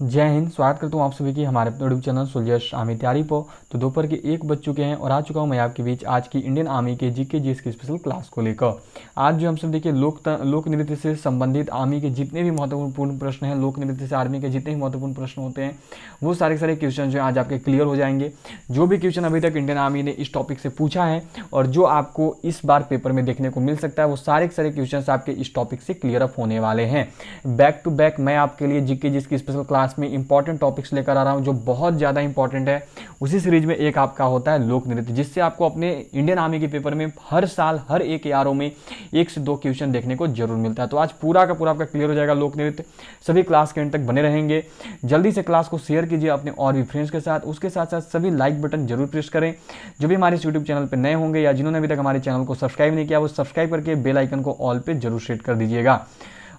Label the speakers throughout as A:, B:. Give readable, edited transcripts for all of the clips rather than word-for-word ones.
A: जय हिंद। स्वागत करता हूँ आप सभी की हमारे अपने यूट्यूब चैनल सुलझश आर्मी तैयारी पर। तो दोपहर के 1 बज चुके हैं और आ चुका हूँ मैं आपके बीच आज की इंडियन आर्मी के जीके जीएस की स्पेशल क्लास को लेकर। आज जो हम सब देखिए लोक नृत्य से संबंधित आर्मी के जितने भी महत्वपूर्ण प्रश्न हैं, लोक नृत्य से आर्मी के जितने भी महत्वपूर्ण प्रश्न होते हैं, वो सारे क्वेश्चन जो आज आपके क्लियर हो जाएंगे। जो भी क्वेश्चन अभी तक इंडियन आर्मी ने इस टॉपिक से पूछा है और जो आपको इस बार पेपर में देखने को मिल सकता है, वो सारे क्वेश्चन आपके इस टॉपिक से क्लियर अप होने वाले हैं। बैक टू बैक मैं आपके लिए जीके जीएस की स्पेशल क्लास में इंपॉर्टेंट टॉपिक्स लेकर आ रहा हूं जो बहुत ज़्यादा इंपॉर्टेंट है। उसी सीरीज में एक आपका होता है लोक नृत्य, जिससे आपको अपने इंडियन आर्मी के पेपर में हर साल हर एक ARO में 1 से 2 क्वेश्चन देखने को जरूर मिलता है। तो आज पूरा का पूरा आपका क्लियर हो जाएगा लोक नृत्य। सभी क्लास के एंड तक बने रहेंगे। जल्दी से क्लास को शेयर कीजिए अपने और भी फ्रेंड्स के साथ। उसके साथ साथ सभी लाइक बटन जरूर प्रेस करें। जो भी हमारे यूट्यूब चैनल पर नए होंगे या जिन्होंने अभी तक हमारे चैनल को सब्सक्राइब नहीं किया, वो सब्सक्राइब करके बेल आइकन को ऑल पे जरूर सेट कर दीजिएगा।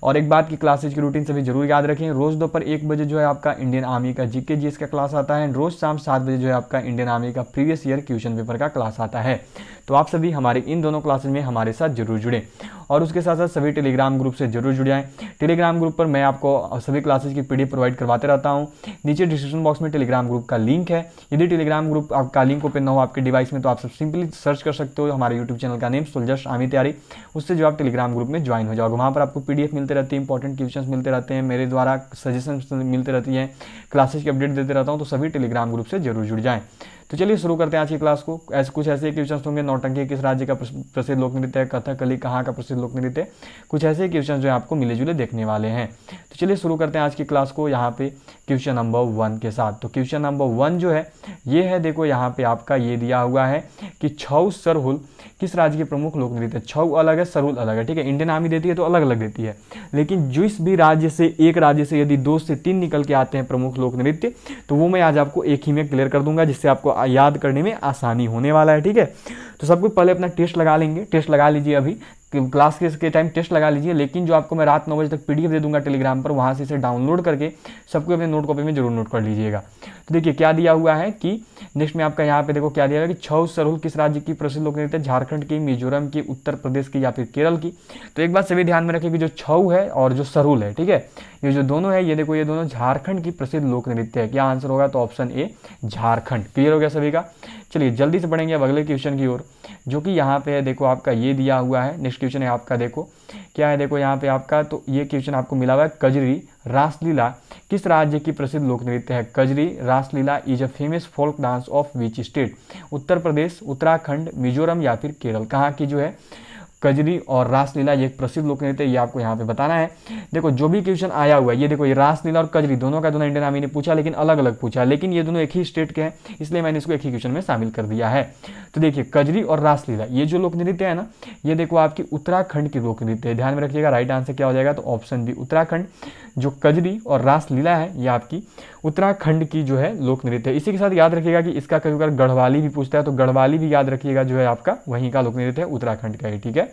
A: और एक बात की क्लासेज की रूटीन सभी जरूर याद रखें। रोज दोपहर 1 बजे जो है आपका इंडियन आर्मी का जीके जीएस का क्लास आता है। रोज शाम 7 बजे जो है आपका इंडियन आर्मी का प्रीवियस ईयर क्वेश्चन पेपर का क्लास आता है। तो आप सभी हमारे इन दोनों क्लासेज में हमारे साथ जरूर जुड़े और उसके साथ साथ सभी टेलीग्राम ग्रुप से जरूर जुड़ जाएं। टेलीग्राम ग्रुप पर मैं आपको सभी क्लासेज की PDF प्रोवाइड करवाते रहता हूं। नीचे डिस्क्रिप्शन बॉक्स में टेलीग्राम ग्रुप का लिंक है। यदि टेलीग्राम ग्रुप आपका लिंक ओपन ना हो आपके डिवाइस में, तो आप सब सिंपली सर्च कर सकते हो हमारे यूट्यूब चैनल का नेम सुलझश आर्मी तैयारी। उससे जो आप टेलीग्राम ग्रुप में ज्वाइन हो जाओगे। वहाँ पर आपको PDF मिलते रहती है, इंपॉर्टेंट क्वेश्चन मिलते रहते हैं, मेरे द्वारा सजेशन मिलते रहती हैं, क्लासेज की अपडेट देते रहता हूँ। तो सभी टेलीग्राम ग्रुप से जरूर जुड़ जाएं। तो चलिए शुरू करते हैं आज की क्लास को। कुछ ऐसे क्वेश्चन होंगे। नौटंकी किस राज्य का प्रसिद्ध लोक नृत्य है? कथकली कहाँ का प्रसिद्ध लोक नृत्य है? कुछ ऐसे क्वेश्चन जो है आपको मिले जुले देखने वाले हैं। तो चलिए शुरू करते हैं आज की क्लास को यहाँ पे क्वेश्चन नंबर 1 के साथ। तो क्वेश्चन नंबर 1 जो है ये है, देखो यहाँ पे आपका ये दिया हुआ है कि छऊ सरहुल किस राज्य के प्रमुख लोक नृत्य है? छऊ अलग है, सरहुल अलग है, ठीक है। इंडियन आर्मी देती है तो अलग अलग देती है, लेकिन जिस भी राज्य से एक राज्य से यदि 2 से 3 निकल के आते हैं प्रमुख लोक नृत्य, तो वो मैं आज आपको एक ही में क्लियर कर दूंगा, जिससे आपको याद करने में आसानी होने वाला है, ठीक है। तो सब कुछ पहले अपना टेस्ट लगा लेंगे। टेस्ट लगा लीजिए, अभी क्लास के टाइम टेस्ट लगा लीजिए, लेकिन जो आपको मैं रात 9 बजे तक PDF दे दूंगा टेलीग्राम पर, वहां से इसे डाउनलोड करके सबको अपने नोट कॉपी में जरूर नोट कर लीजिएगा। तो देखिए क्या दिया हुआ है कि नेक्स्ट में आपका यहाँ पे देखो क्या दिया हुआ है कि छऊ सरहुल किस राज्य की प्रसिद्ध लोक नृत्य? झारखंड की, मिजोरम की, उत्तर प्रदेश की या फिर केरल की? तो एक बात सभी ध्यान में रखिए कि जो छऊ है और जो सरहुल है, ठीक है, ये जो दोनों है, ये देखो ये दोनों झारखंड की प्रसिद्ध लोक नृत्य है। क्या आंसर होगा? तो ऑप्शन ए झारखंड। क्लियर हो गया सभी का। चलिए जल्दी से बढ़ेंगे अब अगले क्वेश्चन की ओर, जो कि यहाँ पे है, देखो आपका ये दिया हुआ है। नेक्स्ट क्वेश्चन है आपका, देखो क्या है, देखो यहाँ पे आपका, तो ये क्वेश्चन आपको मिला हुआ है, कजरी रासलीला किस राज्य की प्रसिद्ध लोक नृत्य है? Kajari Raslila is a famous folk dance of which state? Uttar Pradesh, Uttarakhand, Mizoram या फिर केरल? कहाँ की जो है कजरी और रासलीला ये एक प्रसिद्ध लोक नृत्य, ये आपको यहाँ पे बताना है। देखो जो भी क्वेश्चन आया हुआ है, ये देखो ये रासलीला और कजरी दोनों का दोनों इंडियन आर्मी ने पूछा, लेकिन अलग अलग पूछा, लेकिन ये दोनों एक ही स्टेट के हैं, इसलिए मैंने इसको एक ही क्वेश्चन में शामिल कर दिया है। तो देखिए कजरी और रासलीला ये जो लोक नृत्य है ना, ये देखो आपकी उत्तराखंड की लोक नृत्य है। ध्यान में रखिएगा, राइट आंसर क्या हो जाएगा? तो ऑप्शन बी उत्तराखंड। जो कजरी और रासलीला है ये आपकी उत्तराखंड की जो है लोक नृत्य है। इसी के साथ याद रखिएगा कि इसका कभी बार गढ़वाली भी पूछता है, तो गढ़वाली भी याद रखिएगा जो है आपका वहीं का लोक नृत्य है, उत्तराखंड का ही, ठीक है।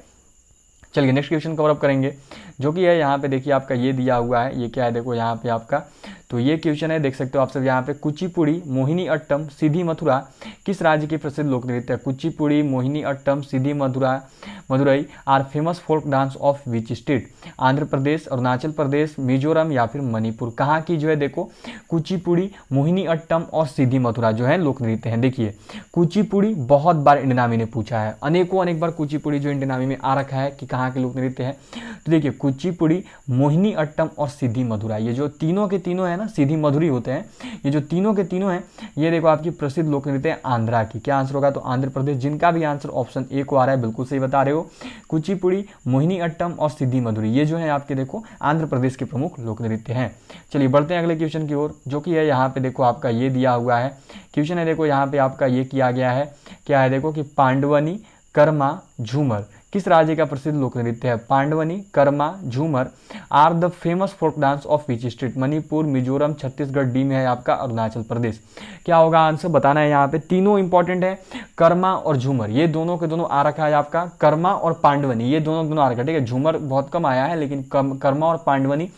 A: चलिए नेक्स्ट क्वेश्चन कवर अप करेंगे, जो कि है यहाँ पे देखिए आपका ये दिया हुआ है। ये क्या है? देखो यहाँ पे आपका, तो ये क्वेश्चन है, देख सकते हो आप सब यहाँ पे, कुचिपुड़ी मोहिनी अट्टम सीधी मथुरा किस राज्य की प्रसिद्ध लोक नृत्य है? कुचिपुड़ी, मोहिनी अट्टम, सीधी मदुरई are famous folk dance of which state? Andhra Pradesh, Arunachal Pradesh, Mizoram या फिर मणिपुर? कहाँ की जो है देखो कुचिपुड़ी, मोहिनी अट्टम और सीधी मथुरा जो है लोक नृत्य है। देखिए कुचिपुड़ी बहुत बार इंडियन आर्मी ने पूछा है, अनेक बार कुचिपुड़ी जो इंडियन आर्मी में आ रखा है कि कहाँ के लोक नृत्य है। तो देखिए कुचिपुड़ी, मोहिनी अट्टम और सीधी मधुरा, ये जो तीनों के तीनों है ना, सीधी मधुरी होते हैं, ये जो तीनों के तीनों हैं, ये देखो आपकी प्रसिद्ध लोक नृत्य है आंध्रा की। क्या आंसर होगा? तो आंध्र प्रदेश। जिनका भी आंसर ऑप्शन ए को आ रहा है बिल्कुल सही बता रहे हो। कुचिपुड़ी, मोहिनी अट्टम और सीधी मधुरी ये जो है आपके देखो आंध्र प्रदेश के प्रमुख लोक नृत्य हैं। चलिए बढ़ते हैं अगले क्वेश्चन की ओर, जो कि है यहाँ पे देखो आपका ये दिया हुआ है। क्वेश्चन है देखो यहाँ पे आपका ये किया गया है, क्या है देखो कि पांडवनी, कर्मा, झूमर किस राज्य का प्रसिद्ध लोक नृत्य है? Pandavani, Karma, Jhumar are the famous folk dance of which state? Manipur, Mizoram, Chhattisgarh, D में है आपका अरुणाचल प्रदेश। क्या होगा आंसर बताना है। यहाँ पे तीनों इंपॉर्टेंट है, कर्मा और झूमर, ये दोनों के दोनों आ रखा है आपका। कर्मा और पांडवनी ये दोनों आ रखा है, ठीक है। झूमर बहुत कम आया है, लेकिन कर्मा और पांडवनी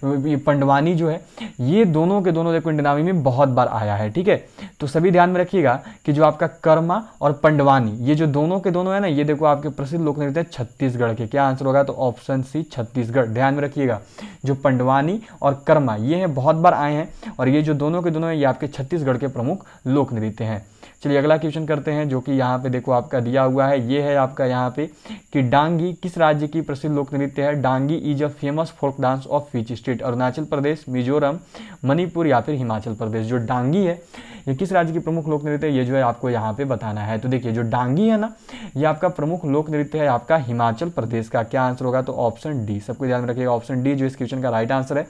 A: पंडवानी जो है ये दोनों के दोनों देखो इंडियन आर्मी में बहुत बार आया है, ठीक है। तो सभी ध्यान में रखिएगा कि जो आपका कर्मा और पंडवानी ये जो दोनों के दोनों है ना, ये देखो आपके प्रसिद्ध लोक लोक नृत्य है छत्तीसगढ़ के। क्या आंसर होगा? तो ऑप्शन सी छत्तीसगढ़। ध्यान में रखिएगा, जो पंडवानी और कर्मा ये हैं, बहुत बार आए हैं और ये जो दोनों के दोनों हैं ये आपके छत्तीसगढ़ के प्रमुख लोक नृत्य हैं। चलिए अगला क्वेश्चन करते हैं, जो कि यहाँ पे देखो आपका दिया हुआ है। ये है आपका यहाँ पे कि डांगी किस राज्य की प्रसिद्ध लोक नृत्य है? Dangi is a famous folk dance of which state? Arunachal Pradesh, Mizoram, Manipur या फिर हिमाचल प्रदेश। जो डांगी है ये किस राज्य की प्रमुख लोक नृत्य है? ये जो है आपको यहाँ पे बताना है। तो देखिए जो डांगी है ना, ये आपका प्रमुख लोक नृत्य है आपका हिमाचल प्रदेश का। क्या आंसर होगा? तो ऑप्शन डी। सबको ध्यान में रखिएगा, ऑप्शन डी जो इस क्वेश्चन का राइट आंसर है।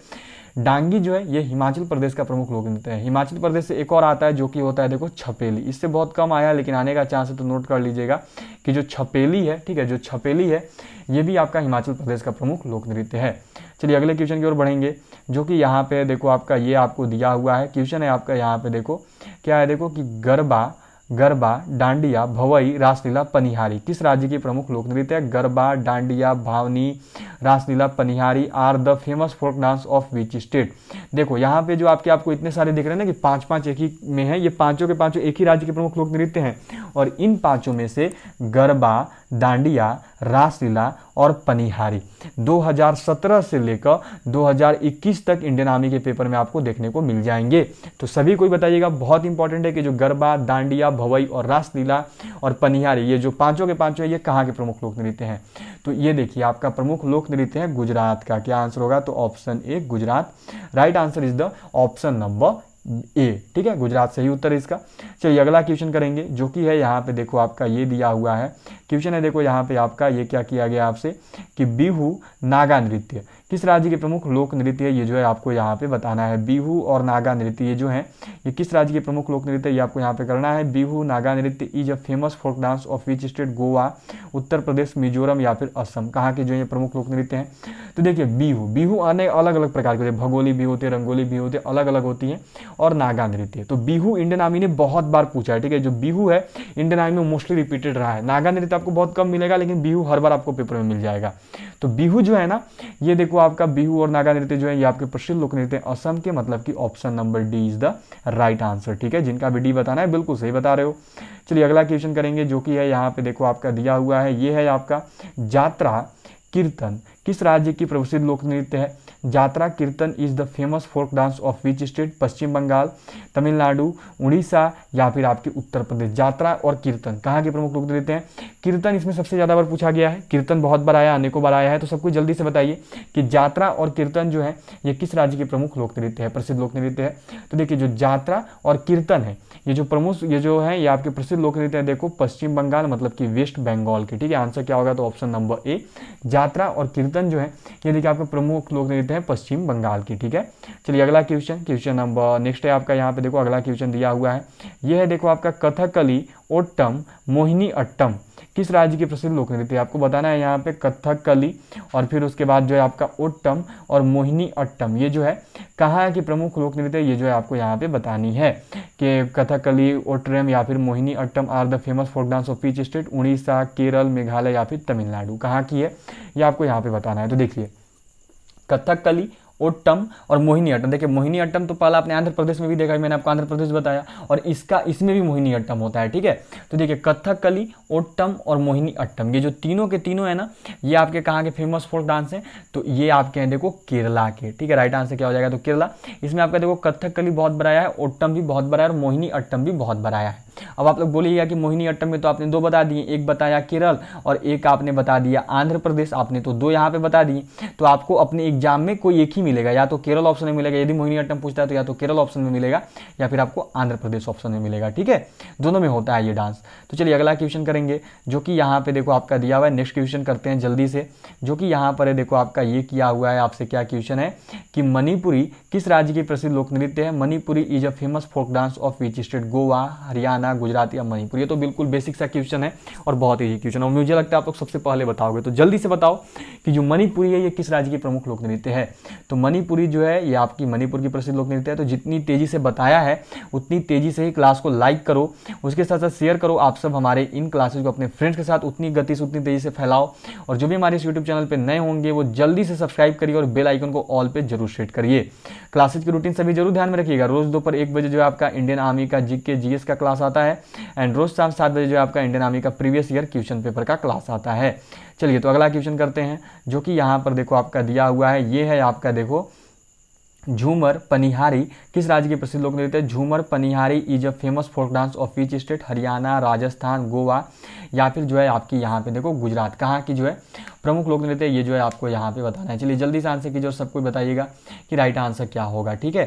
A: डांगी जो है ये हिमाचल प्रदेश का प्रमुख लोक नृत्य है। हिमाचल प्रदेश से एक और आता है जो कि होता है देखो छपेली। इससे बहुत कम आया लेकिन आने का चांस है, तो नोट कर लीजिएगा कि जो छपेली है, ठीक है, जो छपेली है ये भी आपका हिमाचल प्रदेश का प्रमुख लोक नृत्य है। चलिए अगले क्वेश्चन की ओर बढ़ेंगे, जो कि यहाँ पे देखो आपका ये आपको दिया हुआ है। क्वेश्चन है आपका यहाँ पे देखो क्या है, देखो कि गरबा, डांडिया, भवई, रासलीला, पनिहारी किस राज्य की प्रमुख लोक नृत्य है? Garba, Dandiya, Bhavni, Raslila, Panihari are the famous folk dance of which state? देखो यहाँ पे जो आपको इतने सारे दिख रहे हैं ना कि पांच एक ही में है, ये पांचों के पांचों एक ही राज्य के प्रमुख लोक नृत्य हैं और इन पांचों में से गरबा, डांडिया, रासलीला और पनिहारी 2017 से लेकर 2021 तक इंडियन आर्मी के पेपर में आपको देखने को मिल जाएंगे। तो सभी कोई बताइएगा, बहुत इंपॉर्टेंट है कि जो गरबा, डांडिया, भवई और रासलीला और पनिहारी ये जो पांचों के पांचों है ये कहाँ के प्रमुख लोक नृत्य हैं? तो ये देखिए आपका प्रमुख लोक नृत्य है गुजरात का। क्या आंसर होगा? तो option A Gujarat. Right answer is the option number A. ठीक है, गुजरात सही उत्तर है इसका। चलिए अगला क्वेश्चन करेंगे, जो कि है यहाँ पे देखो आपका ये दिया हुआ है। क्वेश्चन है देखो यहाँ पे आपका ये क्या किया गया आपसे कि बिहू नागा नृत्य किस राज्य के प्रमुख लोक नृत्य है? ये जो है आपको यहाँ पे बताना है। बिहू और नागा नृत्य ये जो है ये किस राज्य के प्रमुख लोक नृत्य है? ये आपको यहाँ पे करना है। बिहू नागा नृत्य is a famous folk dance of which state? Goa, Uttar Pradesh, Mizoram या फिर असम? कहाँ के जो ये प्रमुख लोक नृत्य हैं? तो देखिए बिहू अनेक अलग अलग प्रकार के होते हैं, भगोली बिहू होते हैं, रंगोली बिहू होते हैं, अलग अलग होती है। और नागा नृत्य, तो बिहू इंडियन आर्मी ने बहुत बार पूछा है। ठीक है, जो बिहू है इंडियन आर्मी में मोस्टली रिपीटेड रहा है। नागा नृत्य आपको बहुत कम मिलेगा लेकिन बिहू हर बार आपको पेपर में मिल जाएगा। तो बिहू जो है ना, ये देखो आपका बिहू और नागा नृत्य जो है ये आपके प्रसिद्ध लोक नृत्य असम के, मतलब कि option number D is the right answer. ठीक है, जिनका भी डी बताना है बिल्कुल सही बता रहे हो। चलिए अगला क्वेश्चन करेंगे, जो कि है यहाँ पे देखो आपका दिया हुआ है। ये है आपका जात्रा कीर्तन किस राज्य की प्रसिद्ध लोक नृत्य है? Jatra Kirtan is the famous folk dance of which state? Paschim Bangal, Tamil Nadu, Orissa या फिर आपके उत्तर प्रदेश? जात्रा और कीर्तन कहाँ के प्रमुख लोक नृत्य हैं? कीर्तन इसमें सबसे ज्यादा बार पूछा गया है, कीर्तन बहुत बार आया, अनेकों बार आया है। तो सबको जल्दी से बताइए कि जात्रा और कीर्तन जो है ये किस राज्य के प्रमुख लोक नृत्य है, प्रसिद्ध लोक नृत्य है? तो देखिए जो जात्रा और कीर्तन है ये जो प्रमुख ये जो है ये आपके प्रसिद्ध लोक नृत्य है देखो पश्चिम बंगाल, मतलब कि वेस्ट बंगाल की। ठीक है, आंसर क्या होगा? तो ऑप्शन नंबर ए। जात्रा और कीर्तन जो है ये देखिए आपका प्रमुख लोक नृत्य है पश्चिम बंगाल की। ठीक है, चलिए अगला क्वेश्चन नंबर नेक्स्ट है आपका यहाँ पे देखो अगला क्वेश्चन दिया हुआ है। यह है देखो आपका कथकली, ओट्टम, मोहिनी अट्टम किस राज्य की प्रसिद्ध लोक नृत्य है? आपको बताना है यहाँ पे कथकली और फिर उसके बाद जो है आपका ओट्टम और मोहिनी अट्टम ये जो है कहाँ की प्रमुख लोक नृत्य ये जो है आपको यहाँ पे बतानी है कि कथकली, ओट्टम या फिर Mohini Attam are the famous folk dance of which state? Orissa, Kerala, Meghalaya या फिर तमिलनाडु? कहाँ की है ये आपको यहाँ पे बताना है। तो देखिए कथकली, ओट्टम और मोहिनी अट्टम। देखिए मोहिनी अट्टम तो पहला आपने आंध्र प्रदेश में भी देखा, मैंने आपको आंध्र प्रदेश बताया, और इसमें भी मोहिनी अट्टम होता है। ठीक है, तो देखिए कथकली, ओट्टम और मोहिनी अट्टम ये जो तीनों के तीनों है ना ये आपके कहाँ के फेमस फोक डांस हैं? तो ये आपके हैं देखो केरला के। ठीक है, राइट आंसर क्या हो जाएगा? तो केरला। इसमें आपका देखो कथकली बहुत बड़ा है, ओट्टम भी बहुत बड़ा है और मोहिनी अट्टम भी बहुत बड़ा है। अब आप लोग बोलिएगा कि मोहिनी अट्टम में तो आपने दो बता दिए, एक बताया केरल और एक आपने बता दिया आंध्र प्रदेश, आपने तो दो यहाँ पे बता दिए। तो आपको अपने एग्जाम में कोई एक ही मिलेगा, या तो केरल ऑप्शन में मिलेगा, यदि मोहिनी अट्टम पूछता है तो या तो केरल ऑप्शन में मिलेगा या फिर आपको आंध्र प्रदेश ऑप्शन में मिलेगा। ठीक है, दोनों में होता है ये डांस। तो चलिए अगला क्वेश्चन करेंगे, जो कि यहाँ पे देखो आपका दिया हुआ है। नेक्स्ट क्वेश्चन करते हैं जल्दी से, जो कि यहाँ पर है देखो आपका ये किया हुआ है आपसे। क्या क्वेश्चन है कि मणिपुरी किस राज्य की प्रसिद्ध लोक नृत्य है? Manipuri is a famous folk dance of which state? Goa, Haryana, Gujarat या मणिपुर? ये तो बिल्कुल बेसिक सा क्वेश्चन है और बहुत ही क्वेश्चन है और मुझे लगता है आप लोग सबसे पहले बताओगे। तो जल्दी से बताओ कि जो मणिपुरी है ये किस राज्य की प्रमुख लोक नृत्य है? तो तो मणिपुरी जो है ये आपकी मणिपुर की प्रसिद्ध लोक नृत्य है। तो जितनी तेजी से बताया है उतनी तेजी से ही क्लास को लाइक करो, उसके साथ साथ शेयर करो। आप सब हमारे इन क्लासेज को अपने फ्रेंड्स के साथ उतनी गति से उतनी तेजी से फैलाओ। और जो भी हमारे इस यूट्यूब चैनल पर नए होंगे वो जल्दी से सब्सक्राइब करिए और बेल आइकन को ऑल पे जरूर सेट करिए। क्लासेज की रूटीन सभी जरूर ध्यान में रखिएगा। रोज दोपहर 1 बजे जो है आपका इंडियन आर्मी का जीके जीएस का क्लास आता है एंड रोज शाम 7 बजे जो है आपका इंडियन आर्मी का प्रीवियस ईयर क्वेश्चन पेपर का क्लास आता है। चलिए तो अगला क्वेश्चन करते हैं, जो कि यहाँ पर देखो आपका दिया हुआ है। ये है आपका देखो, झूमर पनिहारी किस राज्य की प्रसिद्ध लोक नृत्य है? Jhumar Panihari is a famous folk dance of which state? Haryana, Rajasthan, Goa या फिर जो है आपकी यहाँ पे देखो गुजरात। कहाँ की जो है प्रमुख लोक नृत्य, ये जो है आपको यहाँ पे बताना है। चलिए जल्दी से आंसर कीजिए और सबको बताइएगा कि राइट आंसर क्या होगा। ठीक है,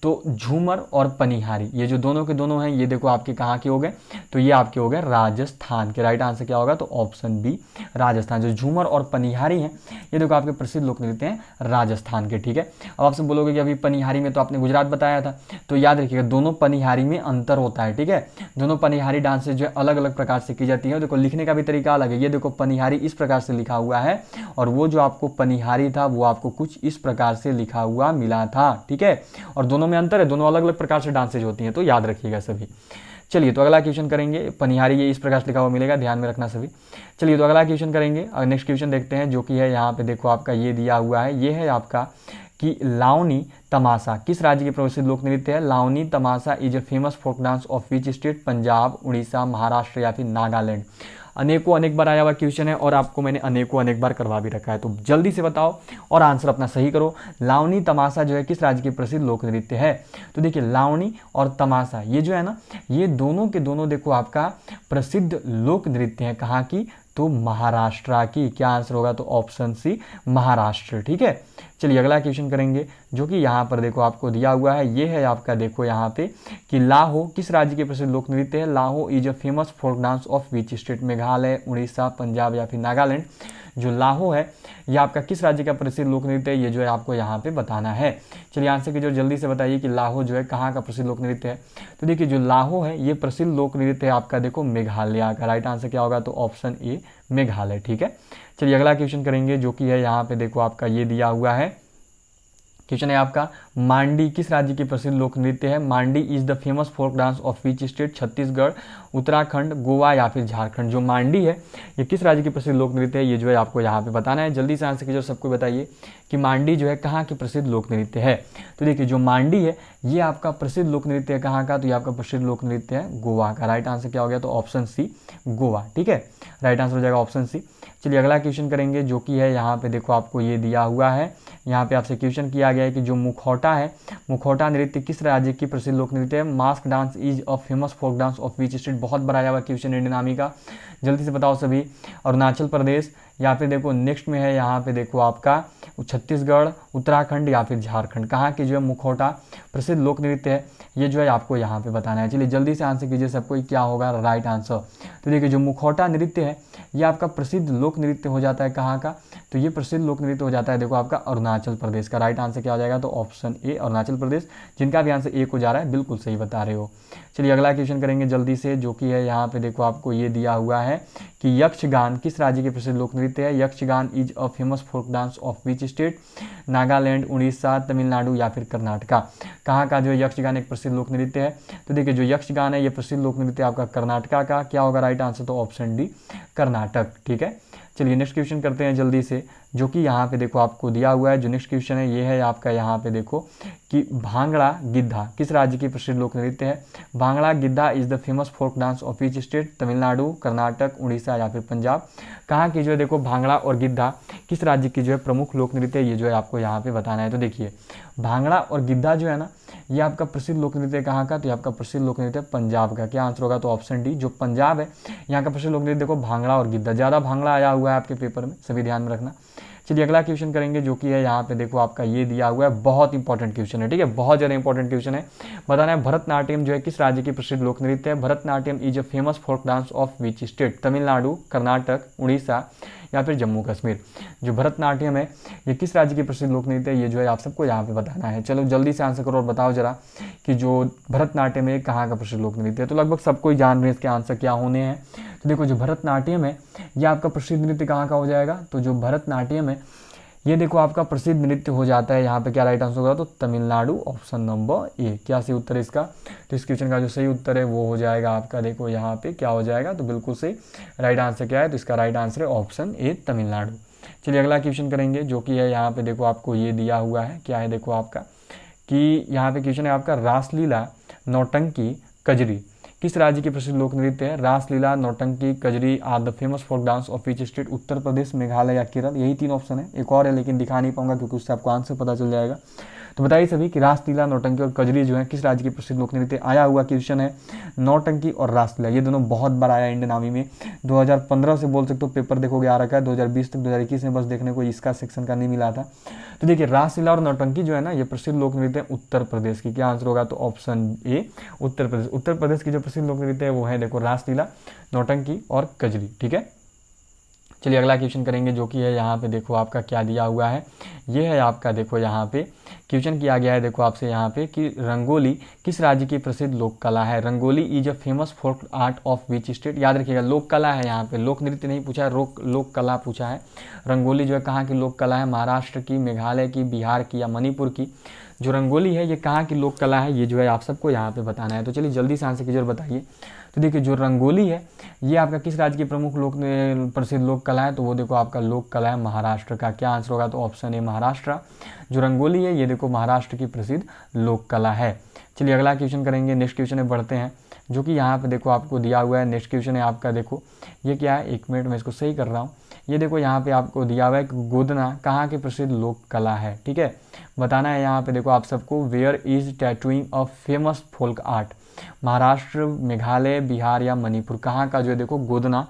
A: तो झूमर और पनिहारी ये जो दोनों के दोनों हैं ये देखो आपके कहाँ के हो गए? तो ये आपके हो गए राजस्थान के। राइट आंसर क्या होगा? तो ऑप्शन बी राजस्थान। जो झूमर और पनिहारी हैं ये देखो आपके प्रसिद्ध लोक नृत्य हैं राजस्थान के। ठीक है, अब आपसे बोलोगे कि अभी पनिहारी में तो आपने गुजरात बताया था, तो याद रखिएगा दोनों पनिहारी में अंतर होता है। ठीक है, दोनों पनिहारी डांसेज जो है अलग अलग प्रकार से की जाती है। देखो लिखने का भी तरीका अलग है। ये देखो पनिहारी इस प्रकार से लिखा हुआ है और वो जो आपको पनिहारी था वो आपको कुछ इस प्रकार से लिखा हुआ मिला था। ठीक है, और दोनों में अंतर है, दोनों अलग अलग प्रकार से डांसेज होती हैं, तो याद रखिएगा सभी। चलिए तो अगला क्वेश्चन करेंगे। पनिहारी ये इस प्रकार से लिखा हुआ मिलेगा, ध्यान में रखना सभी। चलिए तो अगला क्वेश्चन करेंगे और नेक्स्ट क्वेश्चन देखते हैं, जो कि है यहाँ पे देखो आपका ये दिया हुआ है। ये है आपका कि लावनी तमाशा किस राज्य की प्रसिद्ध लोक नृत्य है? Lavani Tamasha is a famous folk dance of which state? Punjab, Orissa, Maharashtra या फिर नागालैंड। अनेकों अनेक बार आया हुआ क्वेश्चन है और आपको मैंने अनेकों अनेक बार करवा भी रखा है, तो जल्दी से बताओ और आंसर अपना सही करो। लावनी तमाशा जो है किस राज्य की प्रसिद्ध लोक नृत्य है? तो देखिए लावनी और तमाशा ये जो है ना, ये दोनों के दोनों देखो आपका प्रसिद्ध लोक नृत्य है। कहाँ की? तो महाराष्ट्र की। क्या आंसर होगा? तो ऑप्शन सी महाराष्ट्र। ठीक है, चलिए अगला क्वेश्चन करेंगे, जो कि यहाँ पर देखो आपको दिया हुआ है। ये है आपका देखो यहाँ पे कि लाहो किस राज्य के प्रसिद्ध लोक नृत्य है? Laho is a famous folk dance of which state? Meghalaya, Orissa, Punjab या फिर नागालैंड। जो लाहो है ये आपका किस राज्य का प्रसिद्ध लोक नृत्य है? ये जो है आपको यहाँ पे बताना है। चलिए आंसर की जो जल्दी से बताइए कि लाहो जो है कहाँ का प्रसिद्ध लोक नृत्य है? तो देखिए जो लाहो है ये प्रसिद्ध लोक नृत्य है आपका देखो मेघालय का। राइट आंसर क्या होगा? तो ऑप्शन ए मेघालय। ठीक है, चलिए अगला क्वेश्चन करेंगे, जो कि है यहाँ पे देखो आपका ये दिया हुआ है। क्वेश्चन है आपका, मांडी किस राज्य की प्रसिद्ध लोक नृत्य है? Mandi is the famous folk dance of which state? Chhattisgarh, Uttarakhand, Goa या फिर झारखंड। जो मांडी है ये किस राज्य की प्रसिद्ध लोक नृत्य है? ये जो है आपको यहाँ पे बताना है। जल्दी से आंसर कीजिए, सबको बताइए कि मांडी जो है कहाँ की प्रसिद्ध लोक नृत्य है। तो देखिए जो मांडी है ये आपका प्रसिद्ध लोक नृत्य है कहाँ का? तो ये आपका प्रसिद्ध लोक नृत्य है गोवा का। राइट आंसर क्या हो गया? तो ऑप्शन सी गोवा। ठीक है, राइट आंसर हो जाएगा ऑप्शन सी। चलिए अगला क्वेश्चन करेंगे, जो कि है यहाँ पे देखो आपको ये दिया हुआ है। यहाँ पे आपसे क्वेश्चन किया गया है कि जो मुखौटा है, मुखौटा नृत्य किस राज्य की प्रसिद्ध लोक नृत्य है? Mask dance is a famous folk dance of which state? बहुत बड़ा आया हुआ क्वेश्चन इंडियन आर्मी का, जल्दी से बताओ सभी। अरुणाचल प्रदेश या फिर देखो नेक्स्ट में है यहाँ पे देखो आपका छत्तीसगढ़, उत्तराखंड या फिर झारखंड। कहाँ की जो है मुखौटा प्रसिद्ध लोक नृत्य है? ये जो है आपको यहाँ पे बताना है। चलिए जल्दी से आंसर कीजिए सबको, क्या होगा राइट आंसर? तो देखिए जो मुखौटा नृत्य है ये आपका प्रसिद्ध लोक नृत्य हो जाता है कहाँ का? तो ये प्रसिद्ध लोक नृत्य हो जाता है देखो आपका अरुणाचल प्रदेश का। राइट आंसर क्या हो जाएगा? तो ऑप्शन ए अरुणाचल प्रदेश। जिनका भी आंसर ए को जा रहा है बिल्कुल सही बता रहे हो। चलिए अगला क्वेश्चन करेंगे जल्दी से, जो कि है यहाँ पे देखो आपको ये दिया हुआ है कि यक्षगान किस राज्य के प्रसिद्ध लोक नृत्य है? Yakshagana is a famous folk dance of which state? Nagaland, Orissa, Tamil Nadu या फिर कर्नाटका। कहाँ का जो है यक्षगान एक प्रसिद्ध लोक नृत्य है? तो देखिए जो यक्षगान है ये प्रसिद्ध लोक नृत्य आपका कर्नाटका का। क्या होगा राइट आंसर? तो ऑप्शन डी कर्नाटक। ठीक है, चलिए नेक्स्ट क्वेश्चन करते हैं जल्दी से, जो कि यहाँ पे देखो आपको दिया हुआ है। जो नेक्स्ट क्वेश्चन है ये है आपका यहाँ पे देखो कि भांगड़ा गिद्धा किस राज्य की प्रसिद्ध लोक नृत्य है? Bhangra Giddha is the famous folk dance of which state? Tamil Nadu, Karnataka, Orissa या फिर पंजाब। कहाँ की जो है देखो भांगड़ा और गिद्धा किस राज्य की जो है प्रमुख लोक नृत्य है? ये जो है आपको यहाँ पे बताना है। तो देखिए भांगड़ा और गिद्धा जो है ना ये आपका प्रसिद्ध लोक नृत्य कहाँ का? तो ये आपका प्रसिद्ध लोक नृत्य पंजाब का। क्या आंसर होगा? तो ऑप्शन डी जो पंजाब है यहाँ का प्रसिद्ध लोक नृत्य देखो भांगड़ा और गिद्धा। ज़्यादा भांगड़ा आया हुआ है आपके पेपर में, सभी ध्यान में रखना। चलिए अगला क्वेश्चन करेंगे, जो कि है यहाँ पे देखो आपका ये दिया हुआ है। बहुत इंपॉर्टेंट क्वेश्चन है, ठीक है, बहुत ज़्यादा इंपॉर्टेंट क्वेश्चन है। बताना है भरतनाट्यम जो है किस राज्य की प्रसिद्ध लोक नृत्य है? Bharatanatyam is a famous folk dance of which state? Tamil Nadu, Karnataka, Orissa या फिर जम्मू कश्मीर। जो भरतनाट्यम है ये किस राज्य की प्रसिद्ध लोक नृत्य है? ये जो है आप सबको यहाँ पे बताना है। चलो जल्दी से आंसर करो और बताओ जरा कि जो भरतनाट्यम है कहाँ का प्रसिद्ध लोक नृत्य है? तो लगभग सबको ही जान रहे हैं इसके आंसर क्या होने हैं। तो देखो जो भरतनाट्यम है ये आपका प्रसिद्ध नृत्य कहाँ का हो जाएगा? तो जो भरतनाट्यम है ये देखो आपका प्रसिद्ध नृत्य हो जाता है। यहाँ पे क्या राइट आंसर होगा, तो तमिलनाडु, ऑप्शन नंबर ए। क्या सही उत्तर है इसका, तो इस क्वेश्चन का जो सही उत्तर है वो हो जाएगा आपका, देखो यहाँ पे क्या हो जाएगा, तो बिल्कुल सही राइट आंसर क्या है, तो इसका राइट आंसर है ऑप्शन ए, तमिलनाडु। चलिए अगला क्वेश्चन करेंगे, जो कि है यहाँ पे देखो आपको ये दिया हुआ है, क्या है देखो आपका कि यहाँ पे क्वेश्चन है आपका, रासलीला, नौटंकी, कजरी किस राज्य की प्रसिद्ध लोक नृत्य है। Raslila, Nautanki, Kajari are the famous folk dance of which state, Uttar Pradesh, Meghalaya या केरल। यही 3 ऑप्शन है, एक और है लेकिन दिखा नहीं पाऊंगा क्योंकि उससे आपको आंसर पता चल जाएगा। तो बताइए सभी कि रासलीला, नौटंकी और कजरी जो है किस राज्य की प्रसिद्ध लोक नृत्य। आया हुआ क्वेश्चन है नौटंकी और रासलीला, ये दोनों बहुत बार आया इंडियन आर्मी में। 2015 से बोल सकते हो पेपर देखोगे आ रखा है, 2020 तक 2021 में बस देखने को इसका सेक्शन का नहीं मिला था। तो देखिए रासलीला और नौटंकी जो है ना, ये प्रसिद्ध लोक नृत्य है उत्तर प्रदेश की। क्या आंसर होगा, तो ऑप्शन ए, उत्तर प्रदेश। उत्तर प्रदेश की जो प्रसिद्ध लोक नृत्य है वो है देखो रासलीला, नौटंकी और कजरी, ठीक है। चलिए अगला क्वेश्चन करेंगे, जो कि है यहाँ पे देखो आपका क्या दिया हुआ है, ये है आपका देखो यहाँ पे क्वेश्चन किया गया है देखो आपसे यहाँ पे कि रंगोली किस राज्य की प्रसिद्ध लोक कला है। Rangoli is a famous folk art of which state. याद रखिएगा लोक कला है, यहाँ पे लोक नृत्य नहीं पूछा है, लोक कला पूछा है। रंगोली जो है कहाँ की लोक कला है, महाराष्ट्र की, मेघालय की, बिहार की या मणिपुर की। जो रंगोली है ये कहाँ की लोक कला है, ये जो है आप सबको यहाँ पे बताना है। तो चलिए जल्दी से आंसर कीजिए और बताइए। तो देखिए जो रंगोली है ये आपका किस राज्य की प्रमुख प्रसिद्ध लोक कला है, तो वो देखो आपका लोक कला है महाराष्ट्र का। क्या आंसर होगा, तो ऑप्शन ए, महाराष्ट्र। जो रंगोली है ये देखो महाराष्ट्र की प्रसिद्ध लोक कला है। चलिए अगला क्वेश्चन करेंगे, नेक्स्ट क्वेश्चन में बढ़ते हैं, जो कि यहाँ पे देखो आपको दिया हुआ है। नेक्स्ट क्वेश्चन है आपका देखो ये क्या है, 1 मिनट में इसको सही कर रहा हूँ। ये देखो यहाँ पे आपको दिया हुआ है कि गोदना कहाँ की प्रसिद्ध लोक कला है, ठीक है। बताना है यहाँ पे देखो आप सबको, where is tattooing a famous folk art. Maharashtra, Meghalaya, Bihar या मणिपुर, कहाँ का जो है देखो गोदना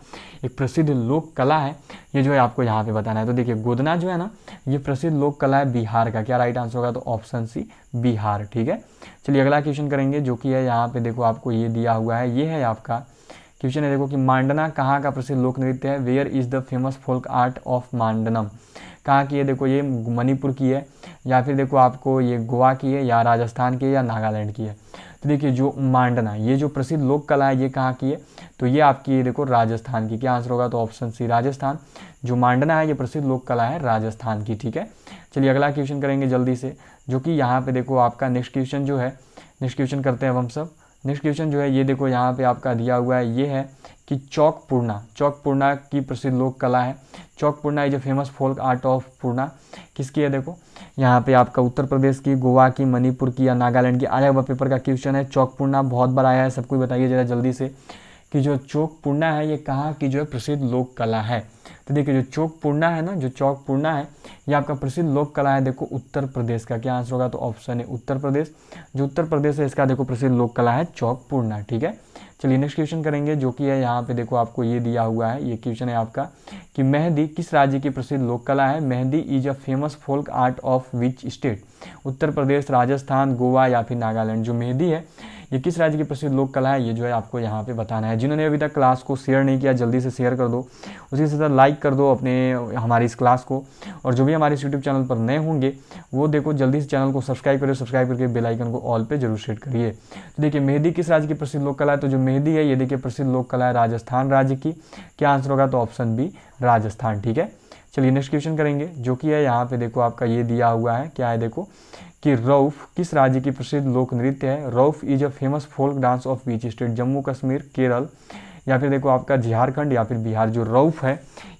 A: एक प्रसिद्ध लोक कला है, ये जो है आपको यहाँ पे बताना है। तो देखिए गोदना जो है ना ये प्रसिद्ध लोक कला है बिहार का। क्या राइट आंसर होगा, तो ऑप्शन सी, बिहार, ठीक है। चलिए अगला क्वेश्चन करेंगे, जो कि है यहाँ पे देखो आपको ये दिया हुआ है, ये है आपका क्वेश्चन है देखो कि मांडना कहाँ का प्रसिद्ध लोक नृत्य है। Where is the famous folk art of Mandanam, कहाँ की है देखो, ये मणिपुर की है या फिर देखो आपको ये गोवा की है या राजस्थान की है या नागालैंड की है। तो देखिए जो मांडना ये जो प्रसिद्ध लोक कला है ये कहाँ की है, तो ये आपकी है देखो राजस्थान की। क्या आंसर होगा, तो ऑप्शन सी, राजस्थान। जो मांडना है ये प्रसिद्ध लोक कला है राजस्थान की, ठीक है। चलिए अगला क्वेश्चन करेंगे जल्दी से, जो कि यहाँ पे देखो आपका नेक्स्ट क्वेश्चन जो है, नेक्स्ट क्वेश्चन करते हैं अब हम सब। नेक्स्ट क्वेश्चन जो है ये देखो यहाँ पे आपका दिया हुआ है, ये है कि चौक पूर्णा की प्रसिद्ध लोक कला है। Chowk Purna is a famous folk art of Purna, किसकी है देखो यहाँ पे आपका उत्तर प्रदेश की, गोवा की, मणिपुर की या नागालैंड की। आया हुआ पेपर का क्वेश्चन है, चौक पूर्णा बहुत बार आया है, सबको बताइए जरा जल्दी से कि जो चौक पूर्णा है ये कहाँ की जो है प्रसिद्ध लोक कला है। तो देखिए जो चौक पूर्णा है ना, जो चौक पूर्णा है ये आपका प्रसिद्ध लोक कला है देखो उत्तर प्रदेश का। क्या आंसर होगा, तो ऑप्शन है उत्तर प्रदेश। जो उत्तर प्रदेश है इसका देखो प्रसिद्ध लोक कला है चौक पूर्णा, ठीक है। चलिए नेक्स्ट क्वेश्चन करेंगे, जो कि है यहाँ पे देखो आपको ये दिया हुआ है, ये क्वेश्चन है आपका कि मेहंदी किस राज्य की प्रसिद्ध लोक कला है। Mehndi is a famous folk art of which state. Uttar Pradesh, Rajasthan, Goa या फिर नागालैंड। जो मेहंदी है ये किस राज्य की प्रसिद्ध लोक कला है, ये जो है आपको यहाँ पे बताना है। जिन्होंने अभी तक क्लास को शेयर नहीं किया जल्दी से शेयर कर दो, उसी से साथ लाइक कर दो अपने हमारी इस क्लास को। और जो भी हमारे इस यूट्यूब चैनल पर नए होंगे वो देखो जल्दी से चैनल को सब्सक्राइब करिए, सब्सक्राइब करके बेल आइकन को ऑल पे जरूर सेट करिए। तो देखिए मेहंदी किस राज्य की प्रसिद्ध लोक कला है, तो जो मेहंदी है ये देखिए प्रसिद्ध लोक कला है राजस्थान राज्य की। क्या आंसर होगा, तो ऑप्शन बी, राजस्थान, ठीक है। चलिए नेक्स्ट क्वेश्चन करेंगे, जो कि है यहाँ पे देखो आपका ये दिया हुआ है, क्या है देखो कि रौफ किस राज्य की प्रसिद्ध लोक नृत्य है। Rauf is a famous folk dance of which state. Jammu Kashmir, Kerala या फिर देखो आपका झारखंड या फिर बिहार। जो रौफ है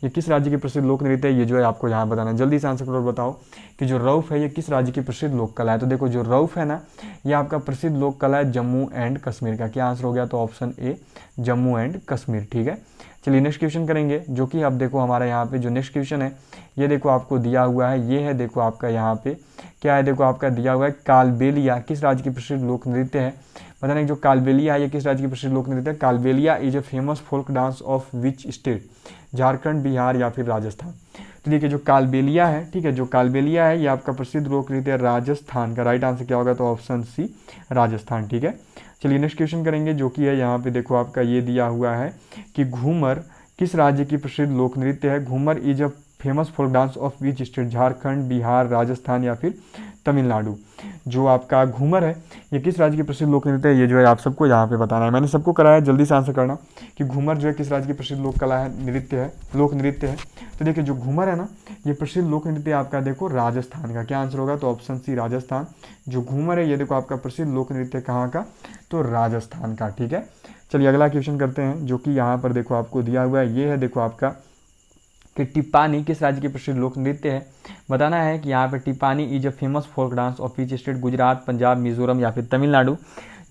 A: ये किस राज्य की प्रसिद्ध लोक नृत्य है, ये जो है आपको यहाँ बताना है। जल्दी से आंसर करो, बताओ कि जो रौफ है ये किस राज्य की प्रसिद्ध लोक कला है। तो देखो जो रौफ है ना ये आपका प्रसिद्ध लोक कला है जम्मू एंड कश्मीर का। क्या आंसर हो गया, तो option A, Jammu and Kashmir, ठीक है। चलिए नेक्स्ट क्वेश्चन करेंगे, जो कि अब देखो हमारा यहाँ पे जो नेक्स्ट क्वेश्चन है ये देखो आपको दिया हुआ है, ये है देखो आपका यहाँ पे क्या है देखो आपका दिया हुआ है, कालबेलिया किस राज्य की प्रसिद्ध लोक नृत्य है। पता नहीं जो कालबेलिया है ये किस राज्य की प्रसिद्ध लोक नृत्य है। Kalbelia is a famous folk dance of which state. Jharkhand, Bihar या फिर राजस्थान। तो देखिए जो कालबेलिया है, ठीक है, जो कालबेलिया है ये आपका प्रसिद्ध लोक नृत्य है राजस्थान का। राइट आंसर क्या होगा, तो ऑप्शन सी, राजस्थान, ठीक है। चलिए नेक्स्ट क्वेश्चन करेंगे, जो कि है यहाँ पे देखो आपका ये दिया हुआ है कि घूमर किस राज्य की प्रसिद्ध लोक नृत्य है। Ghoomar is a famous folk dance of which state. Jharkhand, Bihar, Rajasthan या फिर तमिलनाडु। जो आपका घूमर है ये किस राज्य की प्रसिद्ध लोक नृत्य है, ये जो है आप सबको यहाँ पे बताना है। मैंने सबको कराया, जल्दी से आंसर करना कि घूमर जो है किस राज्य की प्रसिद्ध लोक कला है, नृत्य है, लोक नृत्य है। तो देखिए जो घूमर है ना, ये प्रसिद्ध लोक नृत्य आपका देखो राजस्थान का। क्या आंसर होगा, तो ऑप्शन सी राजस्थान। जो घूमर है ये देखो आपका प्रसिद्ध लोक नृत्य कहाँ का, तो राजस्थान का। ठीक है, चलिए अगला क्वेश्चन करते हैं, जो कि यहाँ पर देखो आपको दिया हुआ है। ये है देखो आपका कि टिप्पानी किस राज्य की प्रसिद्ध लोक नृत्य है। बताना है कि यहाँ पे Tippani is a famous folk dance of which state, Gujarat, Punjab, Mizoram या फिर तमिलनाडु।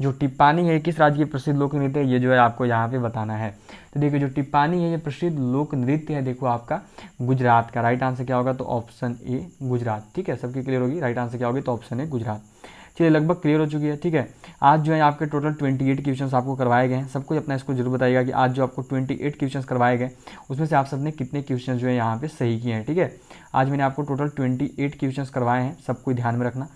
A: जो टिप्पानी है किस राज्य की प्रसिद्ध लोक नृत्य है, ये जो है आपको यहाँ पे बताना है। तो देखिए जो टिप्पानी है ये प्रसिद्ध लोक नृत्य है देखो आपका गुजरात का। राइट आंसर क्या होगा, तो ऑप्शन ए गुजरात। ठीक है, सबकी क्लियर होगी, राइट आंसर क्या होगी, तो ऑप्शन ए गुजरात। चलिए लगभग क्लियर हो चुकी है। ठीक है, आज जो है आपके टोटल 28 क्वेश्चंस आपको करवाए गए हैं। सबको अपना इसको जरूर बताइएगा कि आज जो आपको 28 क्वेश्चंस करवाए गए उसमें से आप सबने कितने क्वेश्चन जो है यहाँ पे सही किए हैं। ठीक है, आज मैंने आपको टोटल 28 क्वेश्चंस करवाए हैं, सबको ध्यान में रखना।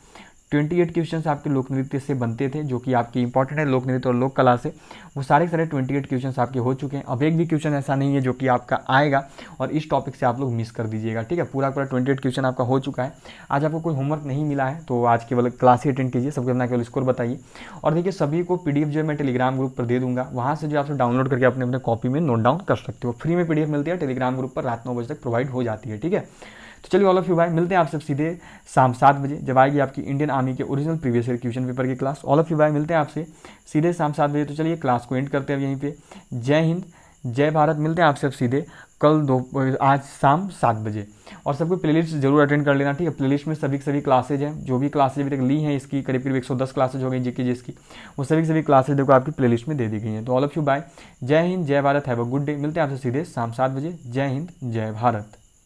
A: 28 क्वेश्चंस आपके लोक नृत्य से बनते थे, जो कि आपके इंपॉर्टेंट है लोक नृत्य और लोक कला से। वो सारे 28 क्वेश्चंस आपके हो चुके हैं। अब एक भी क्वेश्चन ऐसा नहीं है जो कि आपका आएगा और इस टॉपिक से आप लोग मिस कर दीजिएगा। ठीक है, पूरा 28 क्वेश्चन आपका हो चुका है। आज आपको कोई होमवर्क नहीं मिला है तो आज केवल क्लास ही अटेंड कीजिए, सबको अपना केवल स्कोर बताइए। और देखिए सभी को PDF जो है मैं टेलीग्राम ग्रुप पर दे दूंगा, वहाँ से जो आप डाउनलोड करके अपने अपने कॉपी में नोट डाउन कर सकते हो। फ्री में PDF मिलती है, टेलीग्राम ग्रुप पर रात 9 बजे तक प्रोवाइड हो जाती है। ठीक है, तो चलिए ऑल ऑफ यू भाई, मिलते हैं आपसे सीधे शाम 7 बजे जब आएगी आपकी इंडियन आर्मी के original previous year question paper की क्लास। ऑल ऑफ यू भाई मिलते हैं आपसे सीधे शाम 7 बजे। तो चलिए क्लास को एंड करते हैं यहीं पे। जय हिंद, जय भारत। मिलते हैं आपसे सीधे आज शाम 7 बजे। और सबको प्लेलिस्ट जरूर अटेंड कर लेना। ठीक है, प्लेलिस्ट में सभी क्लासेज हैं, जो भी क्लासेज अभी तक ली हैं इसकी करीब 110 क्लासेज हो गई जीके जिसकी, वो सभी क्लासेज देखो आपकी प्लेलिस्ट में दे दी गई हैं। तो ऑल ऑफ यू बाय, जय हिंद, जय Bharat, have a good day. मिलते हैं आपसे सीधे शाम 7 बजे। जय हिंद, जय भारत।